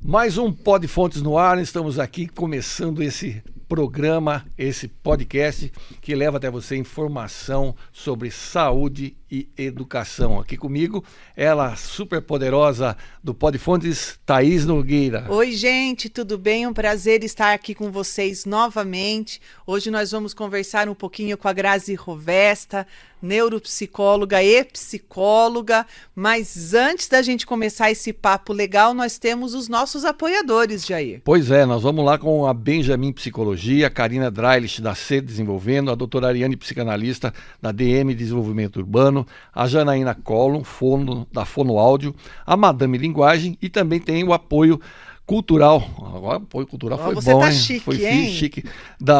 Mais um Pod Fontes no ar, estamos aqui começando esse programa, esse podcast que leva até você informação sobre saúde e educação. Aqui comigo, ela super poderosa do Pod Fontes, Thaís Nogueira. Oi, gente, tudo bem? Um prazer estar aqui com vocês novamente. Hoje nós vamos conversar um pouquinho com a Grazi Rovesta, neuropsicóloga e psicóloga, mas antes da gente começar esse papo legal, nós temos os nossos apoiadores, Jair. Pois é, nós vamos lá com a Benjamin Psicologia, a Karina Dreilich da C Desenvolvendo, a doutora Ariane, psicanalista da DM Desenvolvimento Urbano, a Janaína Collum, fono da Fonoáudio, a Madame Linguagem e também tem o apoio cultural. Agora, apoio cultural foi você bom, tá hein? chique, Foi hein? chique.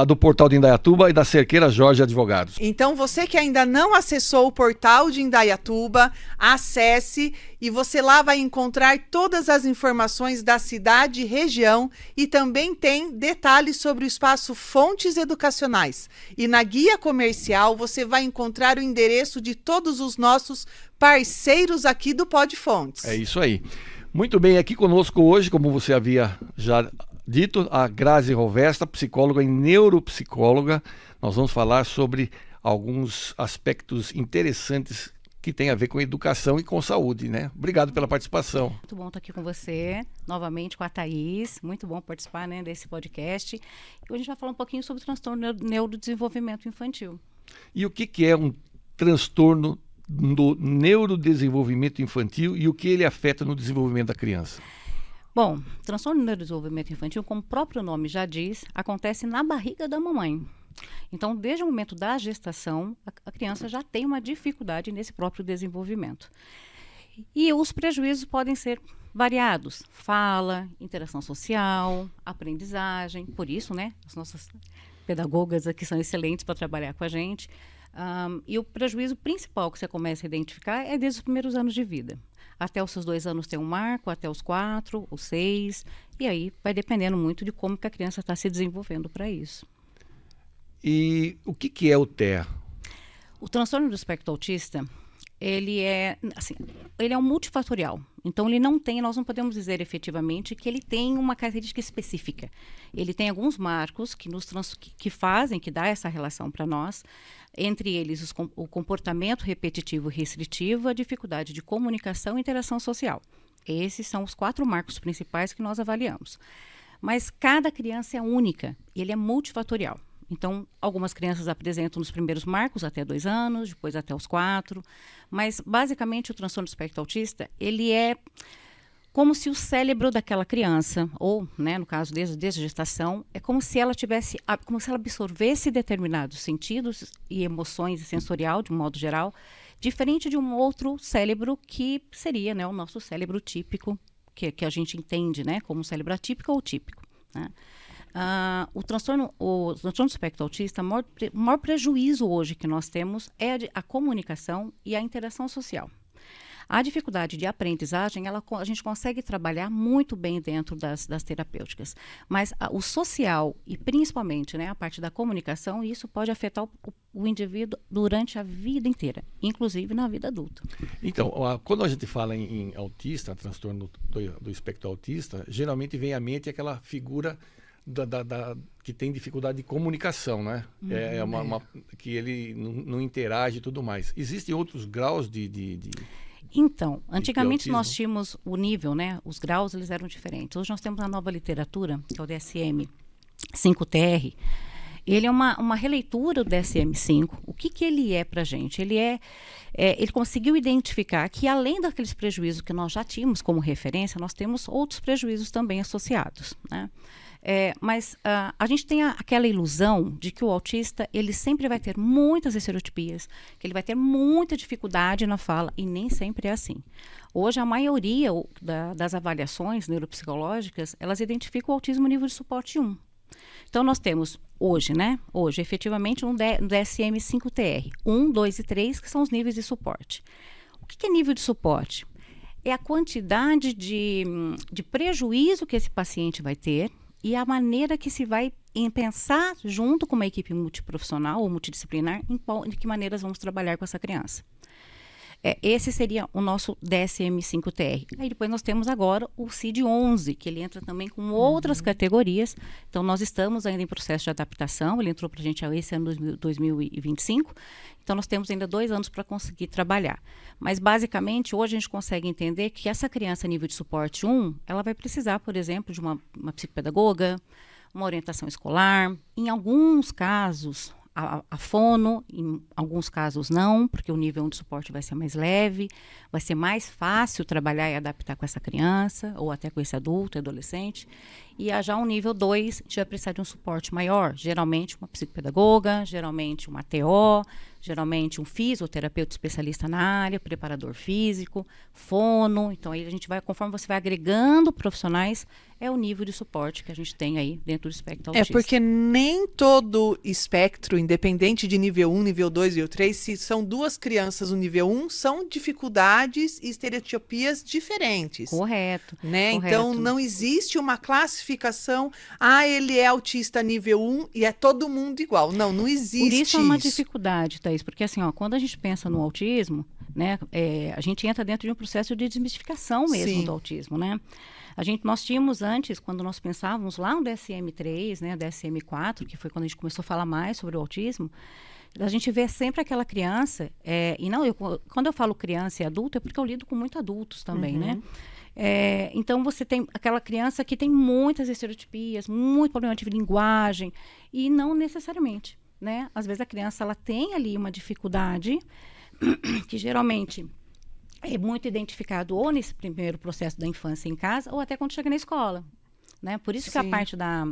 Do portal de Indaiatuba e da Cerqueira Jorge Advogados. Então, você que ainda não acessou o portal de Indaiatuba, acesse e você lá vai encontrar todas as informações da cidade e região e também tem detalhes sobre o espaço Fontes Educacionais. E na guia comercial você vai encontrar o endereço de todos os nossos parceiros aqui do Pod Fontes. É isso aí. Muito bem, aqui conosco hoje, como você havia já dito, a Grazi Rovesta, psicóloga e neuropsicóloga. Nós vamos falar sobre alguns aspectos interessantes que têm a ver com educação e com saúde, né? Obrigado pela participação. Muito bom estar aqui com você, novamente com a Thaís. Muito bom participar, né, desse podcast. E hoje a gente vai falar um pouquinho sobre o transtorno neurodesenvolvimento infantil. E o que é um transtorno do neurodesenvolvimento infantil e o que ele afeta no desenvolvimento da criança? Bom, transtorno neurodesenvolvimento infantil, como o próprio nome já diz, acontece na barriga da mamãe. Então, desde o momento da gestação, a criança já tem uma dificuldade nesse próprio desenvolvimento. E os prejuízos podem ser variados: fala, interação social, aprendizagem. Por isso, né, as nossas pedagogas aqui são excelentes para trabalhar com a gente. E o prejuízo principal que você começa a identificar é desde os primeiros anos de vida. Até os seus 2 anos tem um marco, até os 4, os 6, e aí vai dependendo muito de como que a criança está se desenvolvendo para isso. E o que é o TEA? O transtorno do espectro autista, ele é um multifatorial. Então, ele não tem, nós não podemos dizer efetivamente que ele tem uma característica específica. Ele tem alguns marcos que fazem, que dá essa relação para nós, entre eles o comportamento repetitivo e restritivo, a dificuldade de comunicação e interação social. Esses são os 4 marcos principais que nós avaliamos. Mas cada criança é única, ele é multifatorial. Então, algumas crianças apresentam nos primeiros marcos até 2 anos, depois até os 4, mas basicamente o transtorno do espectro autista, ele é como se o cérebro daquela criança, ou, né, no caso desde a gestação, é como se ela absorvesse determinados sentidos e emoções e sensorial, de um modo geral, diferente de um outro cérebro que seria, né, o nosso cérebro típico, que a gente entende, né, como um cérebro atípico ou típico, né? O transtorno do espectro autista, o maior prejuízo hoje que nós temos é a comunicação e a interação social. A dificuldade de aprendizagem, a gente consegue trabalhar muito bem dentro das terapêuticas, mas o social e principalmente, né, a parte da comunicação, isso pode afetar o indivíduo durante a vida inteira, inclusive na vida adulta. Então, quando a gente fala em autista, transtorno do espectro autista, geralmente vem à mente aquela figura que tem dificuldade de comunicação, né? Que ele não interage e tudo mais. Existem outros graus de Então, antigamente nós tínhamos o nível, né? Os graus, eles eram diferentes. Hoje nós temos a nova literatura, que é o DSM-5-TR. Ele é uma releitura do DSM-5. O que ele é para a gente? Ele conseguiu identificar que, além daqueles prejuízos que nós já tínhamos como referência, nós temos outros prejuízos também associados, né? Mas a gente tem aquela ilusão de que o autista, ele sempre vai ter muitas estereotipias, que ele vai ter muita dificuldade na fala, e nem sempre é assim. Hoje, a maioria das avaliações neuropsicológicas, elas identificam o autismo nível de suporte 1. Então, nós temos hoje, efetivamente, um DSM-5-TR, 1, 2 e 3, que são os níveis de suporte. O que é nível de suporte? É a quantidade de prejuízo que esse paciente vai ter e a maneira que se vai pensar junto com uma equipe multiprofissional ou multidisciplinar de que maneiras vamos trabalhar com essa criança. Esse seria o nosso DSM-5-TR. Aí depois nós temos agora o CID-11, que ele entra também com outras categorias. Então nós estamos ainda em processo de adaptação, ele entrou para a gente esse ano 2025, então nós temos ainda 2 anos para conseguir trabalhar. Mas basicamente hoje a gente consegue entender que essa criança nível de suporte 1, ela vai precisar, por exemplo, de uma psicopedagoga, uma orientação escolar, em alguns casos a fono, em alguns casos não, porque o nível 1 de suporte vai ser mais leve, vai ser mais fácil trabalhar e adaptar com essa criança, ou até com esse adulto, adolescente. E já um nível 2, a gente vai precisar de um suporte maior, geralmente uma psicopedagoga, geralmente uma TO, geralmente um fisioterapeuta especialista na área, preparador físico, fono. Então aí a gente vai, conforme você vai agregando profissionais, é o nível de suporte que a gente tem aí dentro do espectro autista. Porque nem todo espectro, independente de nível 1, nível 2 e o 3, se são 2 crianças no nível 1, são dificuldades e estereotipias diferentes. Correto. Né? Correto. Então não existe uma classificação, ele é autista nível 1 e é todo mundo igual. Não existe isso. Por isso é uma dificuldade, Thaís, porque assim, quando a gente pensa no autismo, né, a gente entra dentro de um processo de desmistificação mesmo do autismo, né? Nós tínhamos antes, quando nós pensávamos lá no DSM-3, né, DSM-4, que foi quando a gente começou a falar mais sobre o autismo, a gente vê sempre aquela criança, quando eu falo criança e adulto, é porque eu lido com muitos adultos também, né? Então você tem aquela criança que tem muitas estereotipias, muito problema de linguagem, e não necessariamente, né? Às vezes a criança ela tem ali uma dificuldade que geralmente é muito identificado ou nesse primeiro processo da infância em casa ou até quando chega na escola. Né? Por isso que a parte da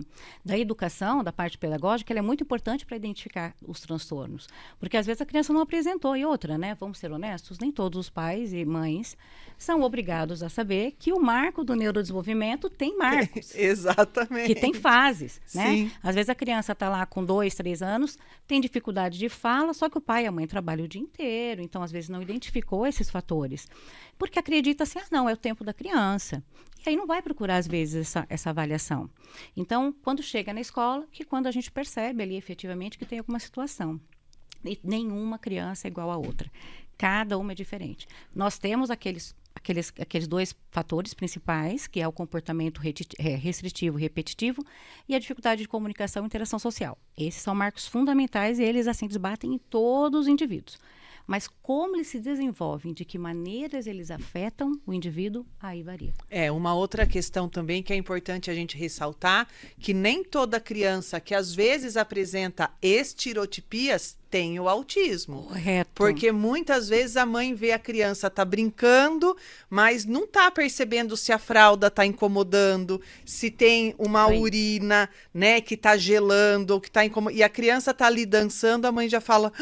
educação, da parte pedagógica, ela é muito importante para identificar os transtornos. Porque às vezes a criança não apresentou. E outra, né? Vamos ser honestos, nem todos os pais e mães são obrigados a saber que o marco do neurodesenvolvimento tem marcos. Exatamente. Que tem fases. Né? Sim. Às vezes a criança está lá com 2, 3 anos, tem dificuldade de fala, só que o pai e a mãe trabalham o dia inteiro. Então, às vezes, não identificou esses fatores. Porque acredita-se, não, é o tempo da criança. E aí não vai procurar, às vezes, essa avaliação. Então, quando chega na escola, que quando a gente percebe ali, efetivamente, que tem alguma situação. E nenhuma criança é igual à outra. Cada uma é diferente. Nós temos aqueles 2 fatores principais, que é o comportamento restritivo e repetitivo e a dificuldade de comunicação e interação social. Esses são marcos fundamentais e eles, assim, desbatem em todos os indivíduos. Mas como eles se desenvolvem, de que maneiras eles afetam o indivíduo, aí varia. Uma outra questão também que é importante a gente ressaltar, que nem toda criança que às vezes apresenta estereotipias tem o autismo. Correto. Porque muitas vezes a mãe vê a criança tá brincando, mas não tá percebendo se a fralda tá incomodando, se tem uma urina, né, que tá gelando, ou que tá incomodando. E a criança tá ali dançando, a mãe já fala,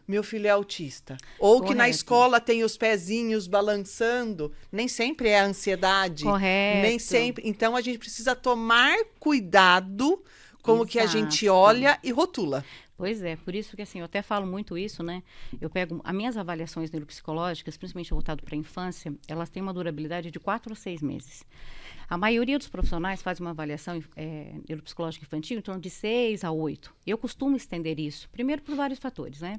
meu filho é autista. Ou que na escola tem os pezinhos balançando, nem sempre é a ansiedade. Correto. Nem sempre. Então a gente precisa tomar cuidado com o que a gente olha e rotula. Pois é, por isso que assim, eu até falo muito isso, né? Eu pego as minhas avaliações neuropsicológicas, principalmente voltado para a infância, elas têm uma durabilidade de 4 a 6 meses. A maioria dos profissionais faz uma avaliação neuropsicológica infantil em torno de 6 a 8. Eu costumo estender isso, primeiro por vários fatores, né?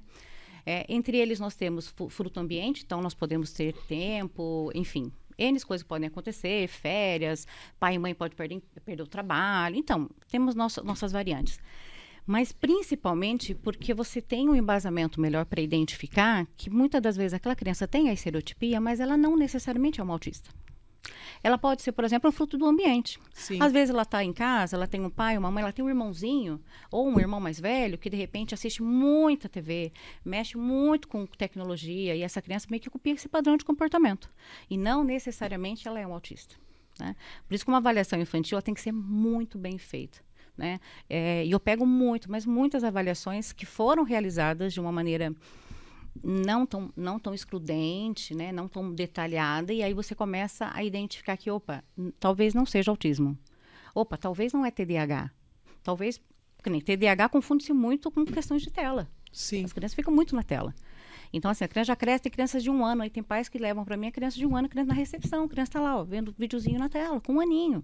Entre eles nós temos fruto ambiente, então nós podemos ter tempo, enfim, N coisas podem acontecer, férias, pai e mãe podem perder o trabalho, então temos nossas variantes. Mas principalmente porque você tem um embasamento melhor para identificar que muitas das vezes aquela criança tem a estereotipia, mas ela não necessariamente é uma autista. Ela pode ser, por exemplo, um fruto do ambiente. Sim. Às vezes ela está em casa, ela tem um pai, uma mãe, ela tem um irmãozinho ou um irmão mais velho que de repente assiste muita TV, mexe muito com tecnologia e essa criança meio que copia esse padrão de comportamento. E não necessariamente ela é um autista. Né? Por isso que uma avaliação infantil ela tem que ser muito bem feita. Né? E eu pego muitas avaliações que foram realizadas de uma maneira não tão excludente, né? Não tão detalhada, e aí você começa a identificar que, talvez não seja autismo. Talvez não é TDAH. Talvez, porque nem TDAH confunde-se muito com questões de tela. Sim. As crianças ficam muito na tela. Então, assim, a criança já cresce, tem crianças de 1 ano, aí tem pais que levam para mim a criança de 1 ano, a criança na recepção, a criança está lá, vendo videozinho na tela, com 1 aninho.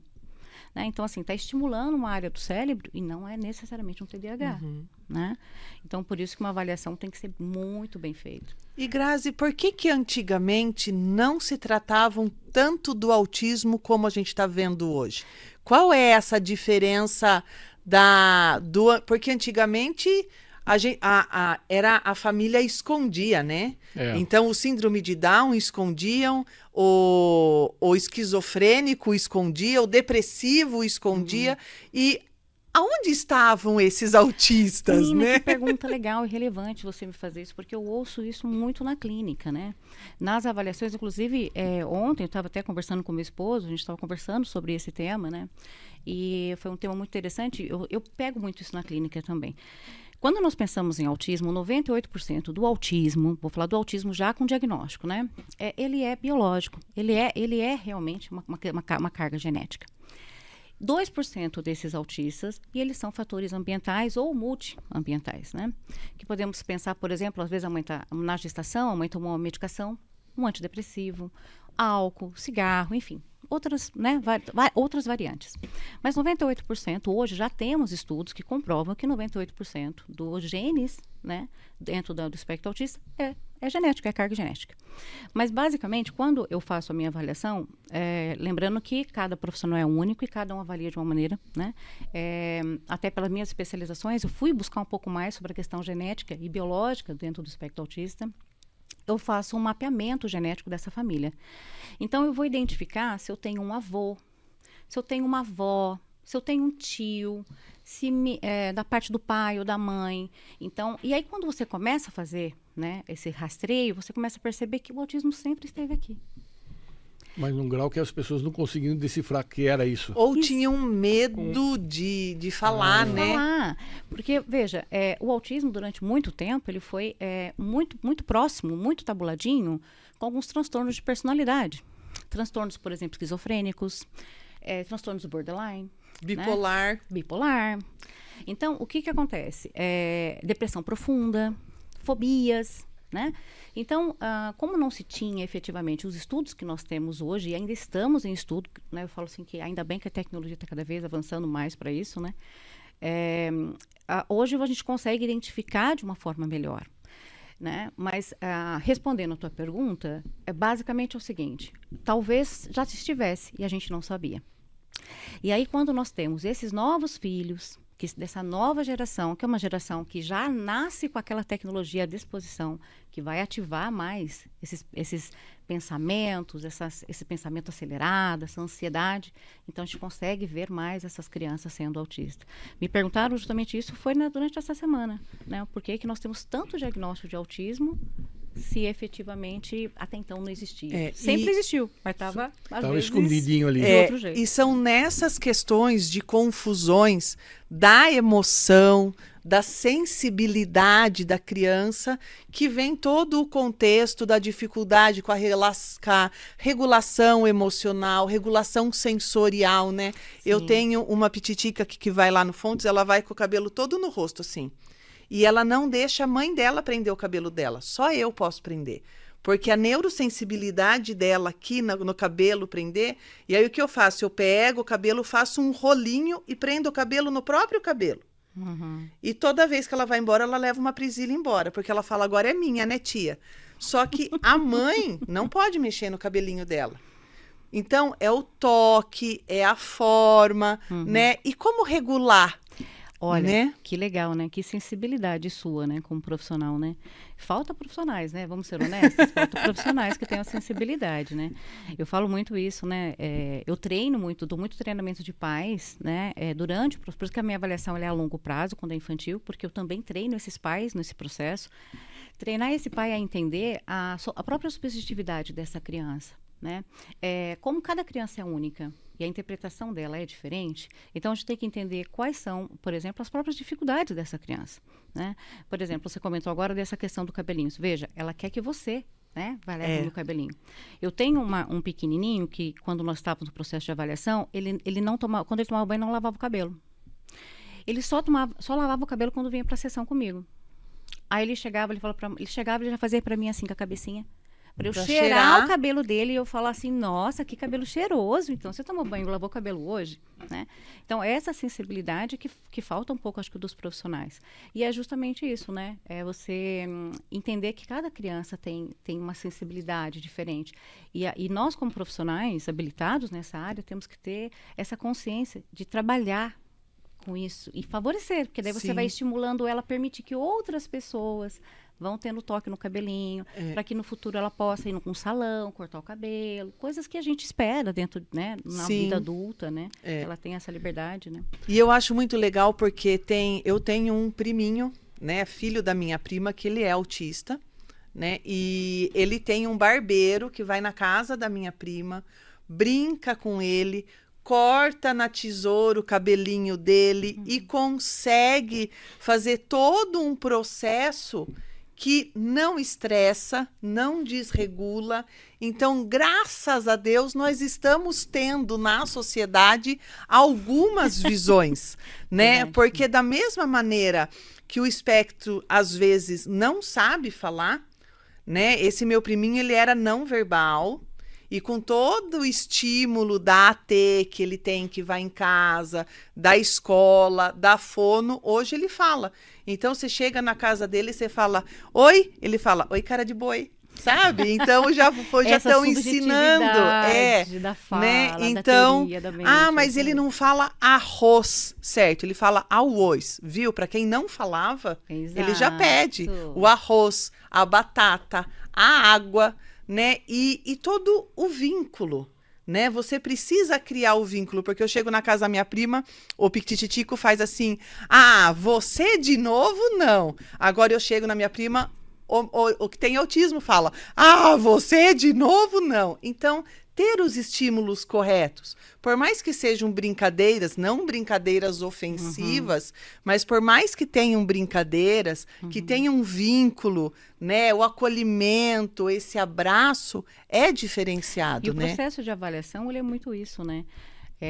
né? Então, assim, está estimulando uma área do cérebro e não é necessariamente um TDAH, né? Então, por isso que uma avaliação tem que ser muito bem feita. E Grazi, por que antigamente não se tratavam tanto do autismo como a gente está vendo hoje? Qual é essa diferença porque antigamente era a família escondia, né? Então o síndrome de Down escondiam, o esquizofrênico escondia, o depressivo escondia. E aonde estavam esses autistas, Menina, né? que pergunta legal e relevante você me fazer isso, porque eu ouço isso muito na clínica, né? Nas avaliações, inclusive, ontem eu estava até conversando com meu esposo, a gente estava conversando sobre esse tema, né? E foi um tema muito interessante, eu pego muito isso na clínica também. Quando nós pensamos em autismo, 98% do autismo, vou falar do autismo já com diagnóstico, né? Ele é biológico, ele é realmente uma carga genética. 2% desses autistas, e eles são fatores ambientais ou multiambientais, né? Que podemos pensar, por exemplo, às vezes a mãe está na gestação, a mãe tomou uma medicação, um antidepressivo, álcool, cigarro, enfim, outras, né, outras variantes. Mas 98% hoje já temos estudos que comprovam que 98% dos genes, né, dentro do espectro autista é genético, é carga genética. Mas, basicamente, quando eu faço a minha avaliação, lembrando que cada profissional é único e cada um avalia de uma maneira, né? Até pelas minhas especializações, eu fui buscar um pouco mais sobre a questão genética e biológica dentro do espectro autista. Eu faço um mapeamento genético dessa família. Então, eu vou identificar se eu tenho um avô, se eu tenho uma avó, se eu tenho um tio, da parte do pai ou da mãe. Então, e aí quando você começa a fazer, né, esse rastreio, você começa a perceber que o autismo sempre esteve aqui. Mas num grau que as pessoas não conseguiam decifrar que era isso. Ou tinham medo de falar, né? Porque, veja, o autismo durante muito tempo, ele foi muito próximo, muito tabuladinho com alguns transtornos de personalidade. Transtornos, por exemplo, esquizofrênicos, transtornos do borderline. Bipolar. Né? Bipolar. Então, o que acontece? Depressão profunda, fobias, né? Então, como não se tinha efetivamente os estudos que nós temos hoje, e ainda estamos em estudo, né? Eu falo assim que ainda bem que a tecnologia está cada vez avançando mais para isso, né? Hoje a gente consegue identificar de uma forma melhor, né? Mas, respondendo a tua pergunta, basicamente o seguinte, talvez já estivesse e a gente não sabia. E aí, quando nós temos esses novos filhos, dessa nova geração, que é uma geração que já nasce com aquela tecnologia à disposição, que vai ativar mais esses pensamentos, esse pensamento acelerado, essa ansiedade, então a gente consegue ver mais essas crianças sendo autistas. Me perguntaram justamente isso, foi durante essa semana, né? Por que nós temos tanto diagnóstico de autismo se efetivamente até então não existia. Sempre existiu, mas estava escondidinho ali. De outro jeito. E são nessas questões de confusões da emoção, da sensibilidade da criança, que vem todo o contexto da dificuldade com a regulação emocional, regulação sensorial, né? Sim. Eu tenho uma pititica que vai lá no Fontes, ela vai com o cabelo todo no rosto, assim. E ela não deixa a mãe dela prender o cabelo dela. Só eu posso prender. Porque a neurosensibilidade dela aqui no cabelo prender... E aí o que eu faço? Eu pego o cabelo, faço um rolinho e prendo o cabelo no próprio cabelo. Uhum. E toda vez que ela vai embora, ela leva uma presilha embora. Porque ela fala, agora é minha, né, tia? Só que a mãe não pode mexer no cabelinho dela. Então, é o toque, é a forma, né? E como regular? Olha, né? Que legal, né? Que sensibilidade sua, né? Como profissional, né? Falta profissionais, né? Vamos ser honestos. Falta profissionais que tenham sensibilidade, né? Eu falo muito isso, né? Eu treino muito, dou muito treinamento de pais, né? Por isso que a minha avaliação é a longo prazo, quando é infantil, porque eu também treino esses pais nesse processo. Treinar esse pai a entender a própria subjetividade dessa criança, né? Como cada criança é única e a interpretação dela é diferente, então a gente tem que entender quais são, por exemplo, as próprias dificuldades dessa criança, né? Por exemplo, você comentou agora dessa questão do cabelinho. Veja, ela quer que você, né, vai lá o cabelinho. Eu tenho um pequenininho que, quando nós estávamos no processo de avaliação, ele não tomava, quando ele tomava banho, não lavava o cabelo. Ele só lavava o cabelo quando vinha para a sessão comigo. Aí ele chegava, ele já fazia para mim assim com a cabecinha. Para eu Pra cheirar cheirar. o cabelo dele e eu falar assim, nossa, que cabelo cheiroso. Então, você tomou banho, lavou o cabelo hoje, né? Então, essa sensibilidade que falta um pouco, acho que, dos profissionais. E é justamente isso, né? É você entender que cada criança tem uma sensibilidade diferente. E nós, como profissionais habilitados nessa área, temos que ter essa consciência de trabalhar com isso e favorecer, porque daí você Sim. vai estimulando ela a permitir que outras pessoas vão tendo toque no cabelinho, para que no futuro ela possa ir num salão, cortar o cabelo, coisas que a gente espera dentro, né, na Sim. vida adulta, né? É. Ela tem essa liberdade, né? E eu acho muito legal porque eu tenho um priminho, né, filho da minha prima, que ele é autista, né? E ele tem um barbeiro que vai na casa da minha prima, brinca com ele, corta na tesoura o cabelinho dele e consegue fazer todo um processo que não estressa, não desregula. Então, graças a Deus, nós estamos tendo na sociedade algumas visões, né? Verdade. Porque da mesma maneira que o espectro, às vezes, não sabe falar, né? Esse meu priminho, ele era não verbal, e com todo o estímulo da AT que ele tem, que vai em casa, da escola, da fono, hoje ele fala. Então, você chega na casa dele e você fala, oi? Ele fala, oi, cara de boi. Sabe? Então, já Essa estão ensinando. subjetividade da fala, Né? da Então, teoria, da mente, mas ele não fala arroz, certo? Ele fala arroz, viu? Para quem não falava, ele já pede Exato. o arroz, a batata, a água, né? E todo o vínculo, né? Você precisa criar o vínculo, porque eu chego na casa da minha prima, o Piquititico faz assim, você de novo? Não. Agora eu chego na minha prima, o que tem autismo fala, você de novo? Não. Então, ter os estímulos corretos, por mais que sejam brincadeiras, não brincadeiras ofensivas, mas por mais que tenham brincadeiras, que tenham um vínculo, né, o acolhimento, esse abraço é diferenciado, E o né? processo de avaliação, ele é muito isso, né?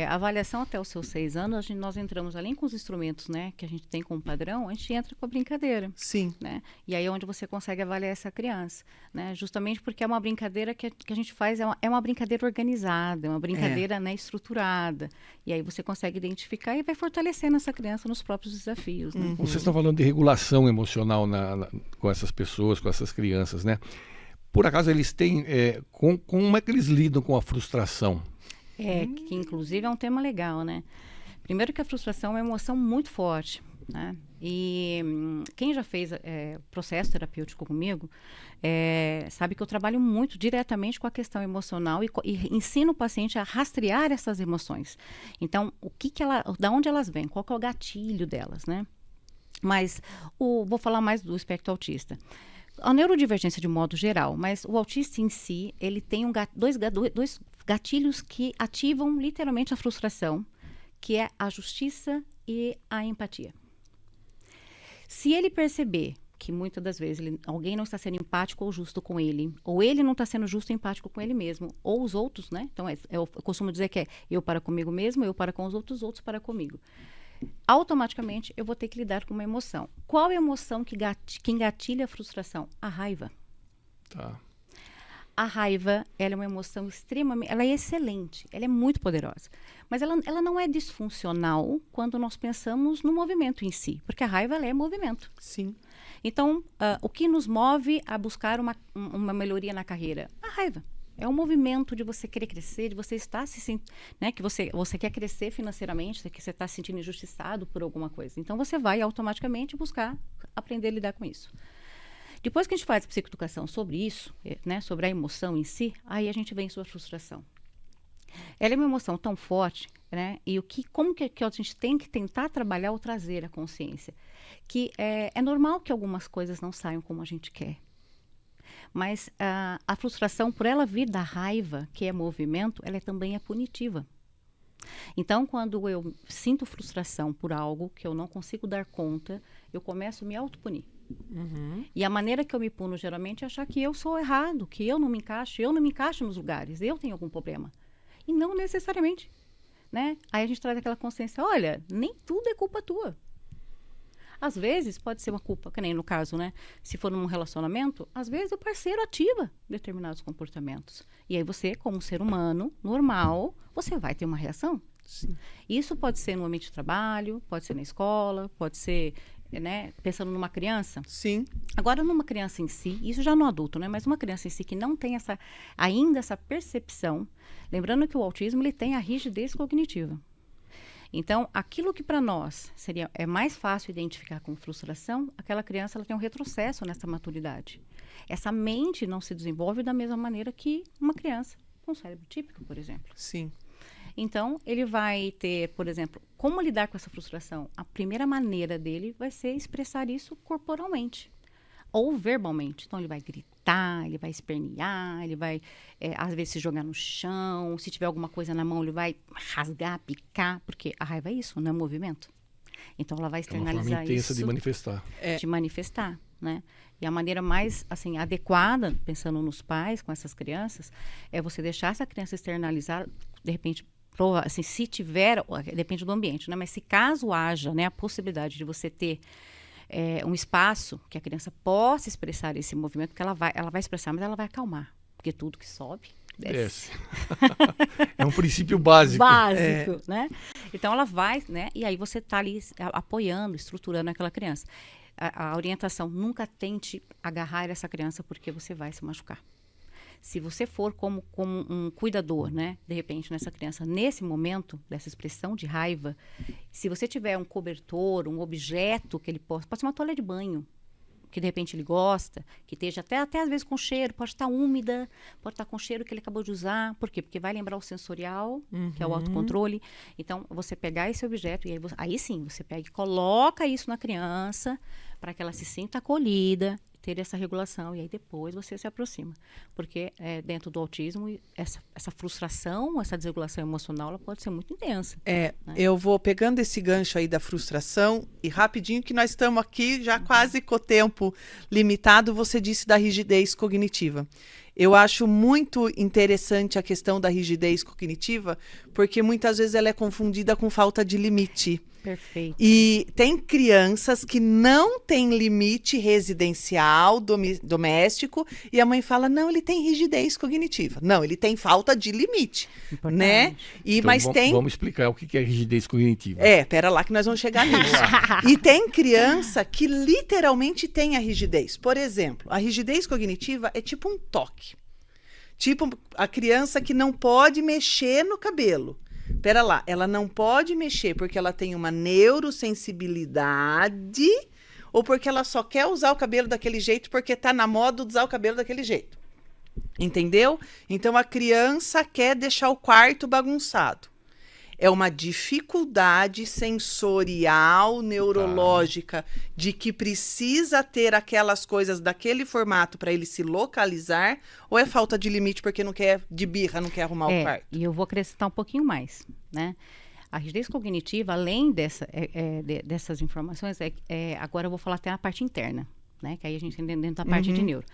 A avaliação até os seus 6 anos, nós entramos além com os instrumentos, né, que a gente tem como padrão, a gente entra com a brincadeira. Sim. Né? E aí é onde você consegue avaliar essa criança, né? Justamente porque é uma brincadeira que a gente faz, é uma brincadeira organizada, é uma brincadeira, né, estruturada. E aí você consegue identificar e vai fortalecendo essa criança nos próprios desafios, né? Vocês estão falando de regulação emocional com essas pessoas, com essas crianças, né? Por acaso eles têm... como é que eles lidam com a frustração? Que inclusive é um tema legal, né? Primeiro que a frustração é uma emoção muito forte, né? E quem já fez processo terapêutico comigo sabe que eu trabalho muito diretamente com a questão emocional e ensino o paciente a rastrear essas emoções. Então, da onde elas vêm? Qual que é o gatilho delas, né? Mas vou falar mais do espectro autista. A neurodivergência de modo geral, mas o autista em si, ele tem dois gatilhos que ativam literalmente a frustração, que é a justiça e a empatia. Se ele perceber que muitas das vezes alguém não está sendo empático ou justo com ele, ou ele não está sendo justo e empático com ele mesmo, ou os outros, né? Então, eu costumo dizer que é eu para comigo mesmo, eu para com os outros para comigo. Automaticamente, eu vou ter que lidar com uma emoção. Qual é a emoção que engatilha a frustração? A raiva. Tá. A raiva, ela é uma emoção extremamente... Ela é excelente, ela é muito poderosa. Mas ela não é disfuncional quando nós pensamos no movimento em si. Porque a raiva, ela é movimento. Sim. Então, o que nos move a buscar uma melhoria na carreira? A raiva. É um movimento de você querer crescer, de você estar se sentindo, né, que você quer crescer financeiramente, que você está se sentindo injustiçado por alguma coisa. Então, você vai automaticamente buscar aprender a lidar com isso. Depois que a gente faz a psicoeducação sobre isso, né, sobre a emoção em si, aí a gente vem sobre a frustração. Ela é uma emoção tão forte, né, e como que a gente tem que tentar trabalhar ou trazer a consciência? Que é normal que algumas coisas não saiam como a gente quer. Mas a frustração, por ela vir da raiva, que é movimento, ela também é punitiva. Então, quando eu sinto frustração por algo que eu não consigo dar conta, eu começo a me autopunir. E a maneira que eu me puno, geralmente, é achar que eu sou errado, que eu não me encaixo nos lugares, eu tenho algum problema. E não necessariamente, né? Aí a gente traz aquela consciência, olha, nem tudo é culpa tua. Às vezes pode ser uma culpa, que nem no caso, né? Se for num relacionamento, às vezes o parceiro ativa determinados comportamentos. E aí você, como ser humano normal, você vai ter uma reação. Sim. Isso pode ser no ambiente de trabalho, pode ser na escola, pode ser, né, pensando numa criança. Sim. Agora, numa criança em si, isso já no adulto, né? Mas uma criança em si que não tem ainda essa percepção, lembrando que o autismo ele tem a rigidez cognitiva. Então, aquilo que para nós é mais fácil identificar com frustração, aquela criança ela tem um retrocesso nessa maturidade. Essa mente não se desenvolve da mesma maneira que uma criança com cérebro típico, por exemplo. Sim. Então, ele vai ter, por exemplo, como lidar com essa frustração? A primeira maneira dele vai ser expressar isso corporalmente ou verbalmente. Então, ele vai gritar, ele vai espernear, ele vai, às vezes, se jogar no chão. Se tiver alguma coisa na mão, ele vai rasgar, picar, porque a raiva é isso, não é movimento. Então, ela vai É uma externalizar forma intensa isso de manifestar. de manifestar, né? E a maneira mais, assim, adequada, pensando nos pais com essas crianças, é você deixar essa criança externalizar, de repente, assim, se tiver, depende do ambiente, né? Mas se caso haja, né, a possibilidade de você ter um espaço que a criança possa expressar esse movimento, porque ela vai expressar, mas ela vai acalmar, porque tudo que sobe, desce. É um princípio básico. Né? Então ela vai, né? E aí você está ali apoiando, estruturando aquela criança. A orientação, nunca tente agarrar essa criança porque você vai se machucar. Se você for como um cuidador, né, de repente, nessa criança, nesse momento dessa expressão de raiva, se você tiver um cobertor, um objeto que ele pode ser uma toalha de banho, que de repente ele gosta, que esteja até às vezes com cheiro, pode estar úmida, pode estar com cheiro que ele acabou de usar. Por quê? Porque vai lembrar o sensorial, que é o autocontrole. Então, você pegar esse objeto, e aí sim, você pega e coloca isso na criança, para que ela se sinta acolhida, ter essa regulação, e aí depois você se aproxima. Porque dentro do autismo, essa frustração, essa desregulação emocional, ela pode ser muito intensa. Né? Eu vou pegando esse gancho aí da frustração, e rapidinho que nós estamos aqui, já quase com o tempo limitado, você disse da rigidez cognitiva. Eu acho muito interessante a questão da rigidez cognitiva, porque muitas vezes ela é confundida com falta de limite. Perfeito. E tem crianças que não têm limite residencial, doméstico, e a mãe fala, não, ele tem rigidez cognitiva. Não, ele tem falta de limite, né? Então, vamos explicar o que é rigidez cognitiva. Pera lá que nós vamos chegar nisso. E tem criança que literalmente tem a rigidez. Por exemplo, a rigidez cognitiva é tipo um toque. Tipo a criança que não pode mexer no cabelo. Pera lá, ela não pode mexer porque ela tem uma neurosensibilidade ou porque ela só quer usar o cabelo daquele jeito porque tá na moda usar o cabelo daquele jeito. Entendeu? Então a criança quer deixar o quarto bagunçado. É uma dificuldade sensorial, neurológica, de que precisa ter aquelas coisas daquele formato para ele se localizar, ou é falta de limite porque não quer, de birra, não quer arrumar o quarto? E eu vou acrescentar um pouquinho mais, né? A rigidez cognitiva, além dessas informações, agora eu vou falar até a parte interna, né? Que aí a gente tem dentro da parte de neuro.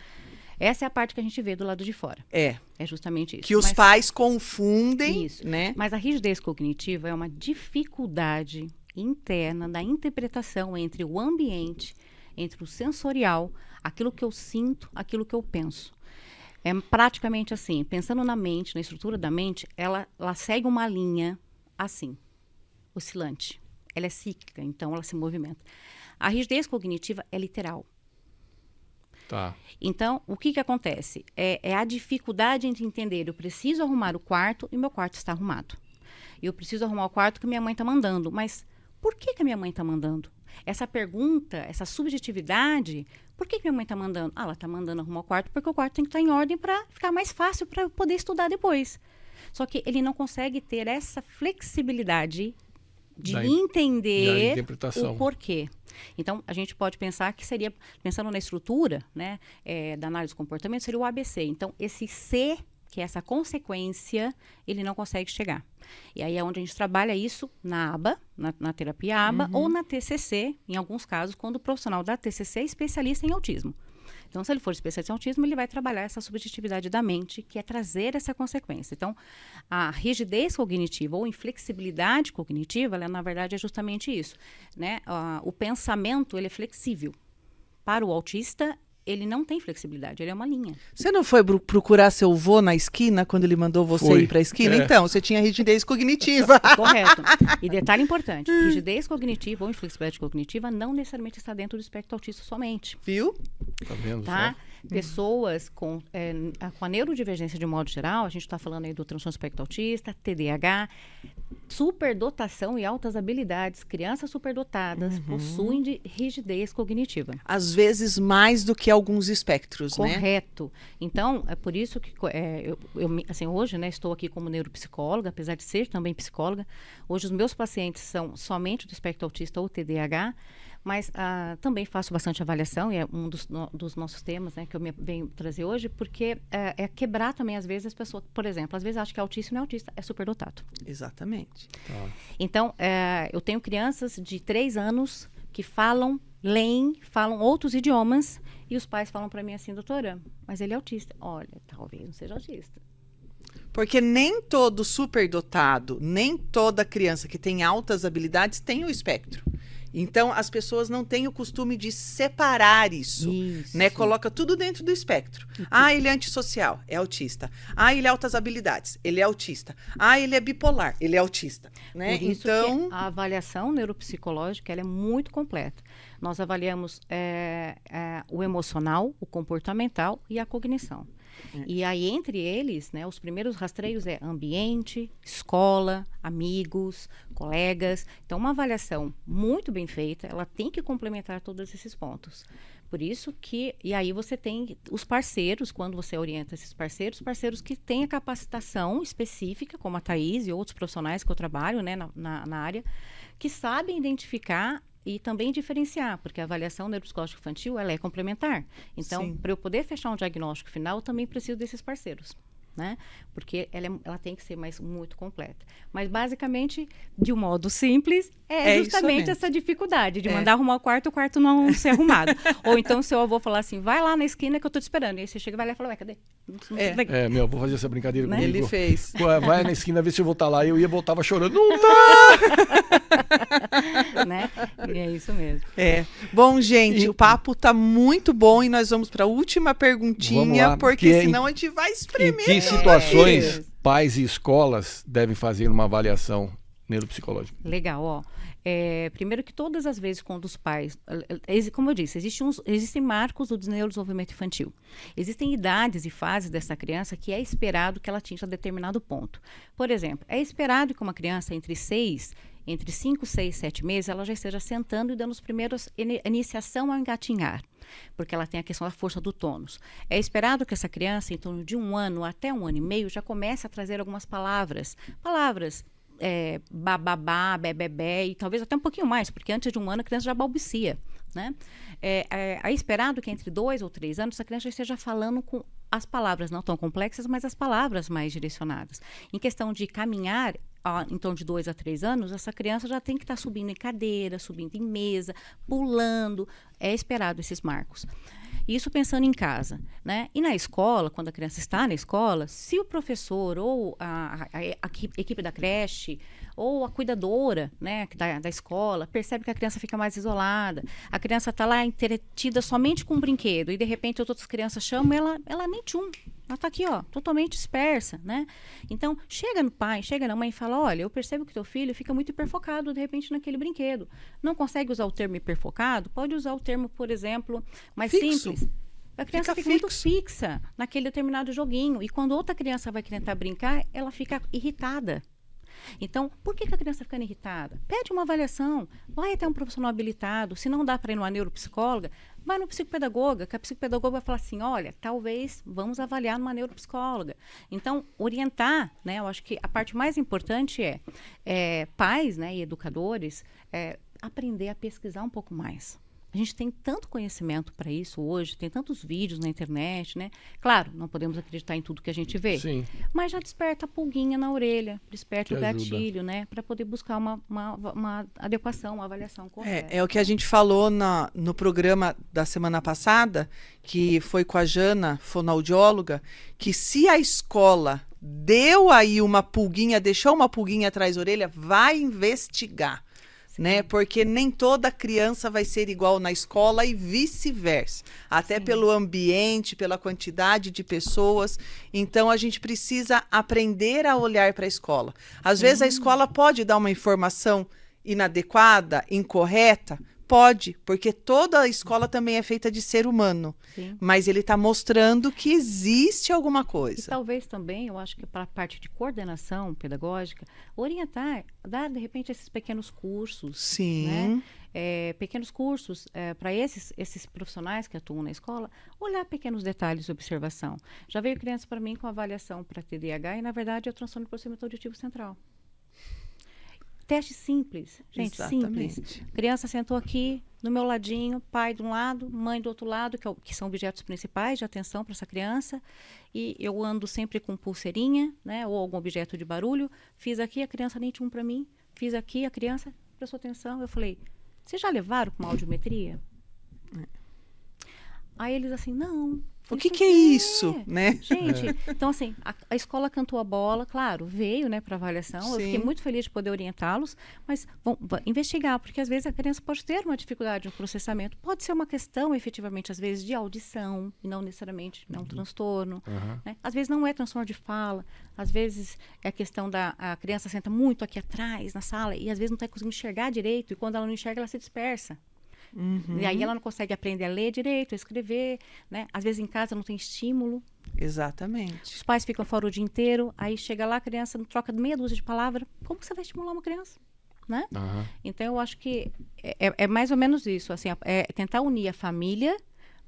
Essa é a parte que a gente vê do lado de fora. É justamente isso. Que os pais confundem, isso, né? Mas a rigidez cognitiva é uma dificuldade interna da interpretação entre o ambiente, entre o sensorial, aquilo que eu sinto, aquilo que eu penso. É praticamente assim, pensando na mente, na estrutura da mente, ela segue uma linha assim, oscilante. Ela é cíclica, então ela se movimenta. A rigidez cognitiva é literal. Tá. Então, o que acontece? É a dificuldade entre entender, eu preciso arrumar o quarto e meu quarto está arrumado. Eu preciso arrumar o quarto que minha mãe está mandando. Mas por que a minha mãe está mandando? Essa pergunta, essa subjetividade, por que minha mãe está mandando? Ela está mandando arrumar o quarto porque o quarto tem que estar em ordem para ficar mais fácil para eu poder estudar depois. Só que ele não consegue ter essa flexibilidade de entender o porquê. Então, a gente pode pensar que seria, pensando na estrutura, né, da análise do comportamento, seria o ABC. Então, esse C, que é essa consequência, ele não consegue chegar. E aí é onde a gente trabalha isso na ABA, na terapia ABA, ou na TCC, em alguns casos, quando o profissional da TCC é especialista em autismo. Então, se ele for especialista em autismo, ele vai trabalhar essa subjetividade da mente, que é trazer essa consequência. Então, a rigidez cognitiva ou inflexibilidade cognitiva, ela, na verdade, é justamente isso, né? O pensamento, ele é flexível. Para o autista, ele não tem flexibilidade, ele é uma linha. Você não foi procurar seu vô na esquina quando ele mandou você ir para a esquina? Então, você tinha rigidez cognitiva. Correto. E detalhe importante, rigidez cognitiva ou inflexibilidade cognitiva não necessariamente está dentro do espectro autista somente. Viu? Tá vendo Tá? só? Pessoas com a neurodivergência de modo geral, a gente está falando aí do transtorno espectro autista, TDAH, superdotação e altas habilidades, crianças superdotadas possuem de rigidez cognitiva. Às vezes mais do que alguns espectros, né? Correto. Então, é por isso que assim, hoje, né, estou aqui como neuropsicóloga, apesar de ser também psicóloga. Hoje os meus pacientes são somente do espectro autista ou TDAH, mas também faço bastante avaliação, e é um dos nossos temas, né, que eu venho trazer hoje, porque é quebrar também, às vezes, as pessoas, por exemplo, às vezes acham que é autista e não é autista, é superdotado. Exatamente. Tá. Então, eu tenho crianças de 3 anos que leem, falam outros idiomas, e os pais falam para mim assim, doutora, mas ele é autista. Olha, talvez não seja autista. Porque nem todo superdotado, nem toda criança que tem altas habilidades tem o espectro. Então, as pessoas não têm o costume de separar isso, né? Coloca tudo dentro do espectro. Ele é antissocial, é autista. Ele é altas habilidades, ele é autista. Ele é bipolar, ele é autista, né? Por isso então, que a avaliação neuropsicológica, ela é muito completa. Nós avaliamos o emocional, o comportamental e a cognição. E aí, entre eles, né, os primeiros rastreios é ambiente, escola, amigos, colegas. Então, uma avaliação muito bem feita, ela tem que complementar todos esses pontos. Por isso que, e aí você tem os parceiros, quando você orienta esses parceiros que têm a capacitação específica, como a Thaís e outros profissionais que eu trabalho, né, na área, que sabem identificar e também diferenciar, porque a avaliação neuropsicológica infantil, ela é complementar. Então, para eu poder fechar um diagnóstico final, eu também preciso desses parceiros, né? Porque ela tem que ser muito completa. Mas, basicamente, de um modo simples, é justamente essa dificuldade de mandar arrumar o quarto não ser arrumado. Ou então, seu avô falar assim, vai lá na esquina que eu tô te esperando. E aí você chega e vai lá e fala, cadê? Meu avô fazia essa brincadeira comigo. Ele fez. Vai na esquina ver se eu vou estar lá. Eu voltava chorando. Não dá! Né? E é isso mesmo. Bom, gente, o papo tá muito bom e nós vamos para a última perguntinha, lá, porque senão a gente vai espremer. Em que situações pais e escolas devem fazer uma avaliação neuropsicológica? Legal, ó. Primeiro que todas as vezes quando os pais, como eu disse, existem marcos do neurodesenvolvimento infantil. Existem idades e fases dessa criança que é esperado que ela atinja determinado ponto. Por exemplo, é esperado que uma criança entre 5, 6, 7 meses, ela já esteja sentando e dando os primeiros iniciação ao engatinhar, porque ela tem a questão da força do tônus. É esperado que essa criança, em torno de 1 ano até 1 ano e meio, já comece a trazer algumas palavras bababá, bebebé, e talvez até um pouquinho mais, porque antes de 1 ano a criança já balbucia, né? É esperado que entre 2 ou 3 anos a criança já esteja falando com as palavras não tão complexas, mas as palavras mais direcionadas. Em questão de caminhar, em torno de 2 a 3 anos, essa criança já tem que estar subindo em cadeira, subindo em mesa, pulando. É esperado esses marcos. Isso pensando em casa, né? E na escola, quando a criança está na escola, se o professor ou a equipe da creche ou a cuidadora, né, da escola percebe que a criança fica mais isolada, a criança está lá entretida somente com um brinquedo e de repente outras crianças chamam, ela nem tchum. Ela está aqui, ó, totalmente dispersa, né? Então, chega no pai, chega na mãe e fala, olha, eu percebo que teu filho fica muito hiperfocado, de repente, naquele brinquedo. Não consegue usar o termo hiperfocado? Pode usar o termo, por exemplo, mais simples. A criança fica muito fixa naquele determinado joguinho. E quando outra criança vai tentar brincar, ela fica irritada. Então, por que a criança está ficando irritada? Pede uma avaliação, vai até um profissional habilitado. Se não dá para ir numa neuropsicóloga, vai no psicopedagoga, que a psicopedagoga vai falar assim, olha, talvez vamos avaliar numa neuropsicóloga. Então, orientar, né? Eu acho que a parte mais importante é pais, né, e educadores, aprender a pesquisar um pouco mais. A gente tem tanto conhecimento para isso hoje, tem tantos vídeos na internet, né? Claro, não podemos acreditar em tudo que a gente vê, Sim. mas já desperta a pulguinha na orelha, desperta Que o ajuda. gatilho, né? Para poder buscar uma adequação, uma avaliação correta. É o que a gente falou no programa da semana passada, que foi com a Jana, fonoaudióloga, que se a escola deu aí uma pulguinha, deixou uma pulguinha atrás da orelha, vai investigar. Né? Porque nem toda criança vai ser igual na escola e vice-versa. Até pelo ambiente, pela quantidade de pessoas. Então, a gente precisa aprender a olhar para a escola. Às vezes, a escola pode dar uma informação inadequada, incorreta. Pode, porque toda a escola também é feita de ser humano. Sim. Mas ele está mostrando que existe alguma E coisa. talvez também, eu acho que para a parte de coordenação pedagógica, orientar, dar de repente esses pequenos cursos, Sim. né? Pequenos cursos para esses profissionais que atuam na escola, olhar pequenos detalhes de observação. Já veio criança para mim com avaliação para TDAH e, na verdade, é o transtorno do processamento auditivo central. Teste simples, gente, Exatamente. simples. Criança sentou aqui, no meu ladinho, pai de um lado, mãe do outro lado, que são objetos principais de atenção para essa criança. E eu ando sempre com pulseirinha, né, ou algum objeto de barulho. Fiz aqui, a criança nem tinha um para mim. Fiz aqui, a criança prestou atenção. Eu falei, vocês já levaram com uma audiometria? Aí eles assim, não. O que é isso, né? Gente, então assim, a escola cantou a bola, claro, veio, né, para avaliação. Eu fiquei Sim. muito feliz de poder orientá-los, mas vão investigar, porque às vezes a criança pode ter uma dificuldade no processamento. Pode ser uma questão, efetivamente, às vezes, de audição, e não necessariamente um transtorno. Né? Às vezes não é transtorno de fala, às vezes é a questão a criança senta muito aqui atrás, na sala, e às vezes não está conseguindo enxergar direito, e quando ela não enxerga, ela se dispersa. E aí ela não consegue aprender a ler direito, a escrever, né? Às vezes em casa não tem estímulo. Exatamente. Os pais ficam fora o dia inteiro, aí chega lá a criança não troca meia dúzia de palavras. Como que você vai estimular uma criança? Né? Então eu acho que é mais ou menos isso, assim, é tentar unir a família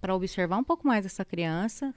para observar um pouco mais essa criança,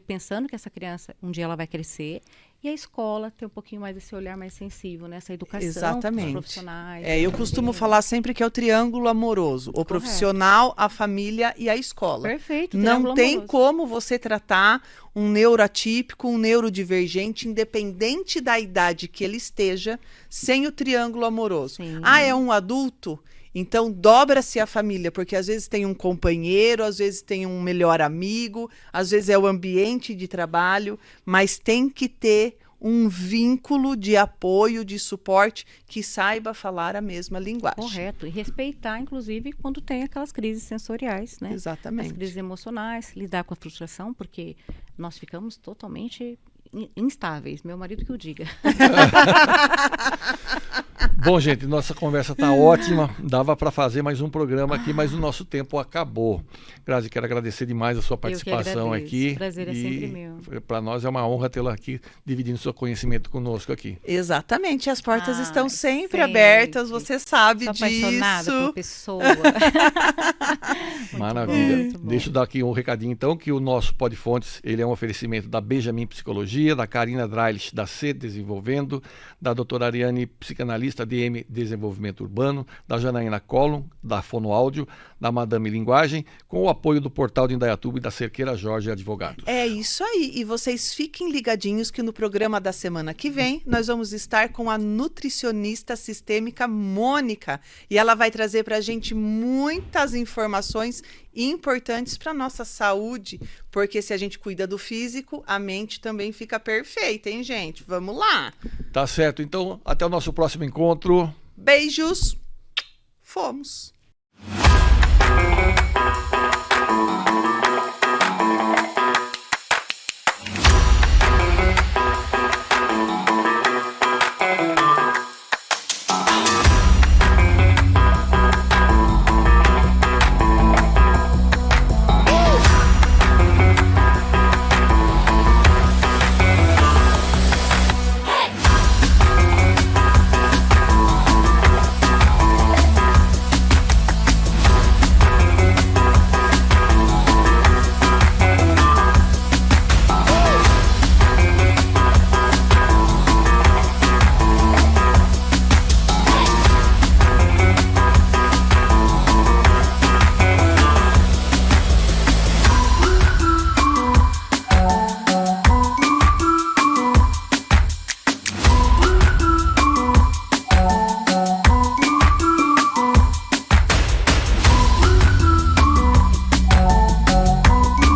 pensando que essa criança um dia ela vai crescer, e a escola ter um pouquinho mais esse olhar mais sensível, né? Essa educação Exatamente. dos profissionais. Eu costumo falar sempre que é o triângulo amoroso. O profissional, a família e a escola. Perfeito. Não triângulo tem amoroso. como você tratar um neuroatípico, um neurodivergente, independente da idade que ele esteja, sem o triângulo amoroso. Sim. É um adulto? Então, dobra-se a família, porque às vezes tem um companheiro, às vezes tem um melhor amigo, às vezes é o ambiente de trabalho, mas tem que ter um vínculo de apoio, de suporte, que saiba falar a mesma linguagem. Correto. E respeitar, inclusive, quando tem aquelas crises sensoriais, né? Exatamente. As crises emocionais, lidar com a frustração, porque nós ficamos totalmente instáveis. Meu marido que o diga. Bom, gente, nossa conversa está ótima. Dava para fazer mais um programa aqui, mas o nosso tempo acabou. Grazi, quero agradecer demais a sua participação aqui. O prazer é sempre meu. Para nós é uma honra tê-la aqui, dividindo seu conhecimento conosco aqui. Exatamente, as portas estão sempre sempre. abertas, você sabe Sou apaixonada disso. por pessoa. Maravilha. muito bom. Deixa eu dar aqui um recadinho, então, que o nosso Podfontes, ele é um oferecimento da Benjamin Psicologia, da Karina Dreilich, da C Desenvolvendo, da doutora Ariane, psicanalista, DM Desenvolvimento Urbano, da Janaína Collum, da Fonoáudio, da Madame Linguagem, com o apoio do Portal de Indaiatuba e da Cerqueira Jorge Advogados. É isso aí. E vocês fiquem ligadinhos que no programa da semana que vem nós vamos estar com a nutricionista sistêmica Mônica. E ela vai trazer para a gente muitas informações importantes para nossa saúde. Porque se a gente cuida do físico, a mente também fica perfeita, hein, gente? Vamos lá. Tá certo. Então, até o nosso próximo encontro. Beijos. Fomos.